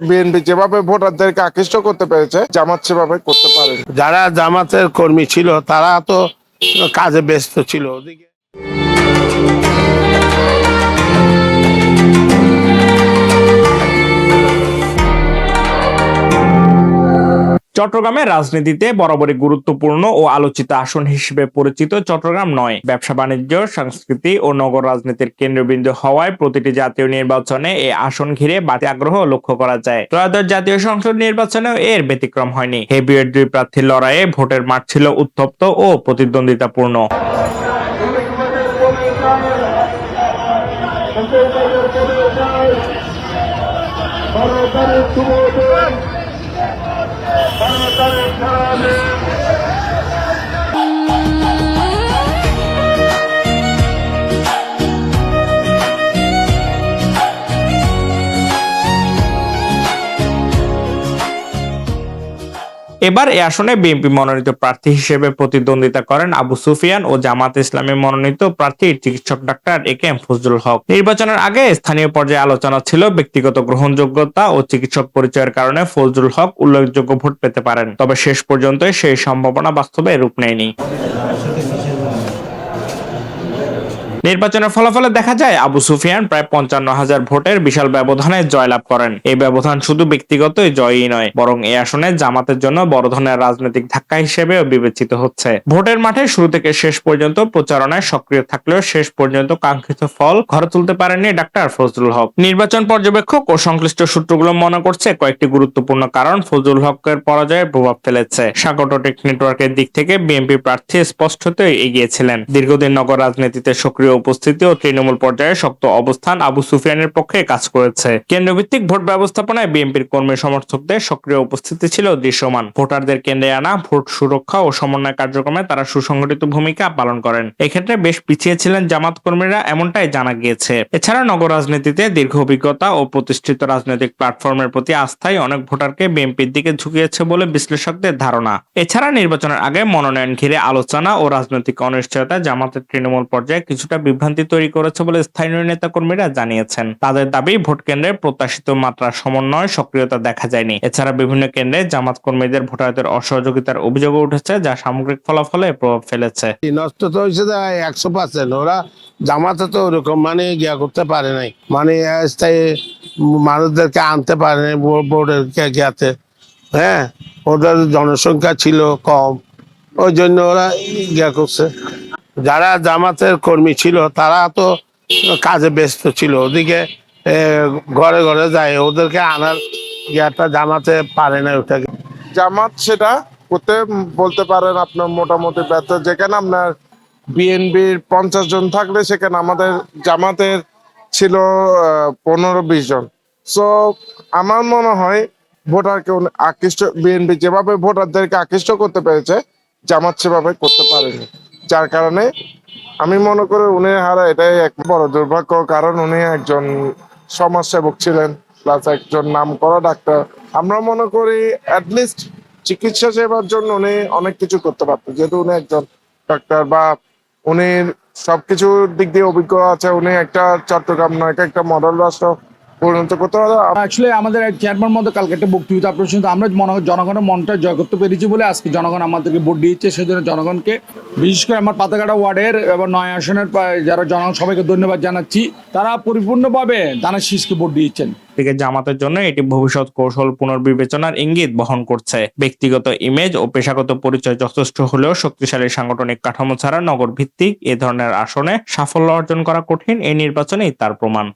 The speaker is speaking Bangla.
বিএনপি যেভাবে ভোটারদেরকে আকৃষ্ট করতে পেরেছে, জামাত সেভাবে করতে পারেনি। যারা জামাতের কর্মী ছিল তারা তো কাজে ব্যস্ত ছিল ওদিকে। চট্টগ্রামের রাজনীতিতে বরাবরই গুরুত্বপূর্ণ ও আলোচিত আসন হিসেবে পরিচিত চট্টগ্রাম নয়, ব্যবসা বাণিজ্য, সংস্কৃতি ও নগর রাজনীতির কেন্দ্রবিন্দু হওয়ায় প্রতিটি জাতীয় নির্বাচনে এই আসন ঘিরে বাড়তি আগ্রহ লক্ষ্য করা যায়। ত্রয়োদশ জাতীয় সংসদ নির্বাচনেও এর ব্যতিক্রম হয়নি। হেভিওয়েট দুই প্রার্থীর লড়াইয়ে ভোটের মাঠ ছিল উত্তপ্ত ও প্রতিদ্বন্দ্বিতাপূর্ণ। এবার এ আসনে বিএনপি মনোনীত প্রার্থী হিসেবে প্রতিদ্বন্দ্বিতা করেন আবু সুফিয়ান ও জামাত ইসলামী মনোনীত প্রার্থী চিকিৎসক ডাক্তার এ.কে.এম. ফজলুল হক। নির্বাচনের আগে স্থানীয় পর্যায়ে আলোচনা ছিল ব্যক্তিগত গ্রহণযোগ্যতা ও চিকিৎসক পরিচয়ের কারণে ফজলুল হক উল্লেখযোগ্য ভোট পেতে পারেন, তবে শেষ পর্যন্ত সেই সম্ভাবনা বাস্তবে রূপ নেয়নি। নির্বাচনের ফলাফলে দেখা যায় আবু সুফিয়ান প্রায় 55,000 ভোটের বিশাল ব্যবধানে জয়লাভ করেন। এই ব্যবধান শুধু ব্যক্তিগত জয়ই নয়, বরং এই আসনে জামাতের জন্য বড় ধরনের রাজনৈতিক ধাক্কা হিসেবেও বিবেচিত হচ্ছে। ভোটের মাঠে শুরু থেকে শেষ পর্যন্ত প্রচারণায় সক্রিয় থাকলেও শেষ পর্যন্ত কাঙ্ক্ষিত ফল ঘরে তুলতে পারেননি ডাক্তার ফজলুল হক। নির্বাচন পর্যবেক্ষক ও সংশ্লিষ্ট সূত্রগুলো মনে করছে কয়েকটি গুরুত্বপূর্ণ কারণ ফজলুল হকের পরাজয়ে প্রভাব ফেলেছে। সাংগঠনিক নেটওয়ার্কের দিক থেকে বিএনপি প্রার্থী স্পষ্টতই এগিয়ে ছিলেন। দীর্ঘদিন নগর রাজনীতিতে সক্রিয় উপস্থিতি ও তৃণমূল পর্যায়ে শক্ত অবস্থান আবু সুফিয়ানের পক্ষে কাজ করেছে। কেন্দ্রভিত্তিক ভোট ব্যবস্থাপনায় বিএনপির কর্মী সমর্থকদের সক্রিয় উপস্থিতি ছিল দৃশ্যমান। ভোটারদের কেন্দ্রে আনা, ভোট সুরক্ষা ও সমন্বয় কার্যক্রমে তারা সুসংগঠিত ভূমিকা পালন করেন। এক্ষেত্রে বেশ পিছিয়ে ছিলেন জামাত কর্মীরা, এমনটাই জানা গিয়েছে। এছাড়া নগর রাজনীতিতে দীর্ঘ অভিজ্ঞতা ও প্রতিষ্ঠিত রাজনৈতিক প্ল্যাটফর্মের প্রতি আস্থাই অনেক ভোটারকে বিএনপির দিকে ঝুঁকিয়েছে বলে বিশ্লেষকদের ধারণা। এছাড়া নির্বাচনের আগে মনোনয়ন ঘিরে আলোচনা ও রাজনৈতিক অনিশ্চয়তা জামাতের তৃণমূল পর্যায়ে কিছুটা বিভ্রান্তি তৈরি করেছে বলে স্থানীয় নেতাকর্মীরা জানিয়েছেন। তাদের দাবি, ভোট কেন্দ্রে প্রত্যাশিত মাত্রা সমন্বয় সক্রিয়তা দেখা যায়নি। এছাড়া বিভিন্ন কেন্দ্রে জামাত কর্মীদের ভোটারদের অসহযোগিতার অভিযোগও উঠেছে, যা সামগ্রিক ফলাফলে প্রভাব ফেলেছে। নষ্ট তো হয়েছে 100%। ওরা জামাতে তো ওরকম গিয়া করতে পারে নাই, স্থায়ী মানুষদেরকে আনতে পারে নাই বোর্ডের গিয়াতে। হ্যাঁ, ওদের জনসংখ্যা ছিল কম, ওই জন্য ওরা গিয়া করছে। যারা জামাতের কর্মী ছিল তারা তো কাজে ব্যস্ত ছিল ওদিকে, ঘরে ঘরে যায়, ওদেরকে আনার ইয়াটা জামাতে পারে না। ওটাকে জামাত সেটা করতে বলতে পারেন আপনার মোটামুটি ব্যর্থ। যেখানে আপনার বিএনপির 50 জন থাকলে সেখানে আমাদের জামাতের ছিল 15-20 জন। সো আমার মনে হয় ভোটারকে আকৃষ্ট, বিএনপি যেভাবে ভোটারদেরকে আকৃষ্ট করতে পেরেছে, জামাত সেভাবে করতে পারেনি। যার কারণে আমি মনে করি উনি হারা এটাই এক বড় দুর্ভাগ্য। কারণ উনি একজন সমাজসেবক ছিলেন, প্লাস একজন নামকরা ডাক্তার। আমরা মনে করি অ্যাটলিস্ট চিকিৎসা সেবার জন্য উনি অনেক কিছু করতে পারতেন, যেহেতু উনি একজন ডাক্তার বা উনি সবকিছুর দিক দিয়ে অভিজ্ঞ আছে। উনি একটা চট্টগ্রাম নয় একটা মডেল রাষ্ট্র পরিণত করতে হবে। আসলে আমাদের চেয়ারম্যান মধ্যে কালকে একটা বক্তৃতা আপনার শুনতে, আমরা জনগণের মনটা জয় করতে পেরেছি বলে আজকে জনগণ আমাদেরকে ভোট দিয়েছে। সেজন্য জনগণকে, বিশেষ করে আমার পাতাকাটা ওয়ার্ডের এবং 9 আসনের যারা জনগণ, সবাইকে ধন্যবাদ জানাচ্ছি। তারা পরিপূর্ণভাবে দানের শীষকে ভোট দিয়েছেন। থেকে জামাতের জন্য এটি ভবিষ্যৎ কৌশল পুনর্বিবেচনার ইঙ্গিত বহন করছে। ব্যক্তিগত ইমেজ ও পেশাগত পরিচয় যথেষ্ট হলেও শক্তিশালী সাংগঠনিক কাঠামো ছাড়া নগর ভিত্তিক এ ধরনের আসনে সাফল্য অর্জন করা কঠিন। এই নির্বাচনেই তার প্রমাণ।